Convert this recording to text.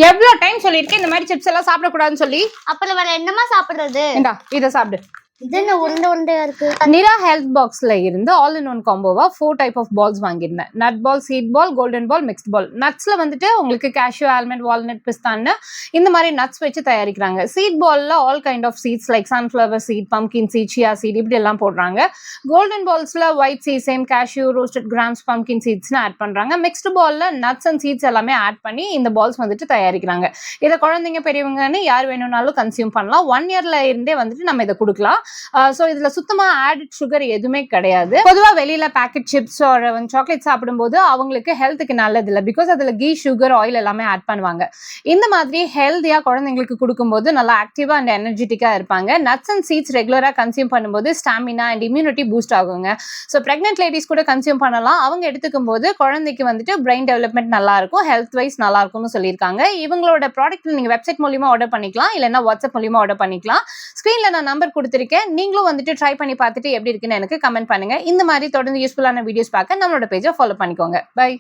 எவ்வளவு டைம் சொல்லிருக்கேன் இந்த மாதிரி சிப்ஸ் எல்லாம் சாப்பிடக்கூடாதுன்னு சொல்லி. அப்புறம் வேற என்னமா சாப்பிடுறது? இந்தா இதை சாப்பிடு. இது என்ன உருண்டை உருண்டையா இருக்கு? நிரா ஹெல்த் பாக்ஸ்ல இருந்து ஆல் இன் ஒன் காம்போவா 4 டைப் ஆஃப் பால்ஸ் வாங்கியிருந்தேன். Nut ball, seed ball, golden ball, mixed ball. நட்ஸ்ல வந்துட்டு உங்களுக்கு கேஷ்யூ, ஆல்மண்ட், வால்நட், பிஸ்தான்னு இந்த மாதிரி நட்ஸ் வச்சு தயாரிக்கிறாங்க. சீட் பால்ல all kind of seeds like sunflower seed, pumpkin seed, chia seed இப்படி எல்லாம் போடுறாங்க. கோல்டன் பால்ஸ்ல white sesame, cashew, roasted grams, pumpkin சீட்ஸ்னு ஆட் பண்றாங்க. மிக்ஸ்ட் பால்ல நட்ஸ் அண்ட் சீட்ஸ் எல்லாமே ஆட் பண்ணி இந்த பால்ஸ் வந்துட்டு தயாரிக்கிறாங்க. இதை குழந்தைங்க பெரியவங்கன்னு யார் வேணும்னாலும் கன்சியூம் பண்ணலாம். 1 இயர்ல இருந்தே வந்துட்டு நம்ம இதை கொடுக்கலாம். ஸோ இதுல சுத்தமா ஆடட் சுகர் எதுவுமே கிடையாது. பொதுவா வெளியில பேக்கெட் சிப்ஸ் சாக்லேட் சாப்பிடும்போது அவங்களுக்கு ஹெல்த்துக்கு நல்லது இல்லை. பிகாஸ் அதுல கீ, சுகர், ஆயில் எல்லாமே ஆட் பண்ணுவாங்க. இந்த மாதிரி ஹெல்த்தியா குழந்தைங்களுக்கு கொடுக்கும்போது நல்லா ஆக்டிவா அண்ட் எனர்ஜெட்டிக்கா இருப்பாங்க. நட்ஸ் அண்ட் சீட்ஸ் ரெகுலரா கன்சியூம் பண்ணும்போது ஸ்டாமினா அண்ட் இம்யூனிட்டி பூஸ்ட் ஆகுங்க. ஸோ பிரெக்னென்ட் லேடிஸ் கூட கன்சியூம் பண்ணலாம். அவங்க எடுத்துக்கும் போது குழந்தைக்கு வந்துட்டு பிரெயின் டெவலப்மெண்ட் நல்லா இருக்கும், ஹெல்த் வைஸ் நல்லா இருக்கும்னு சொல்லியிருக்காங்க. இவங்களோட ப்ராடக்ட் நீங்க வெப்சைட் மூலியமா ஆர்டர் பண்ணிக்கலாம், இல்லைன்னா வாட்ஸ்அப் மூலியமா ஆர்டர் பண்ணிக்கலாம். ஸ்கிரீன்ல நான் நம்பர் கொடுத்திருக்கேன். நீங்களும் வந்துட்டு ட்ரை பண்ணி பார்த்துட்டு எப்படி இருக்குன்னு எனக்கு கமெண்ட் பண்ணுங்க. இந்த மாதிரி தொடர்ந்து யூஸ்ஃபுல்லான வீடியோஸ் பார்க்க நம்மளோட பேஜை ஃபாலோ பண்ணிக்கோங்க. பை.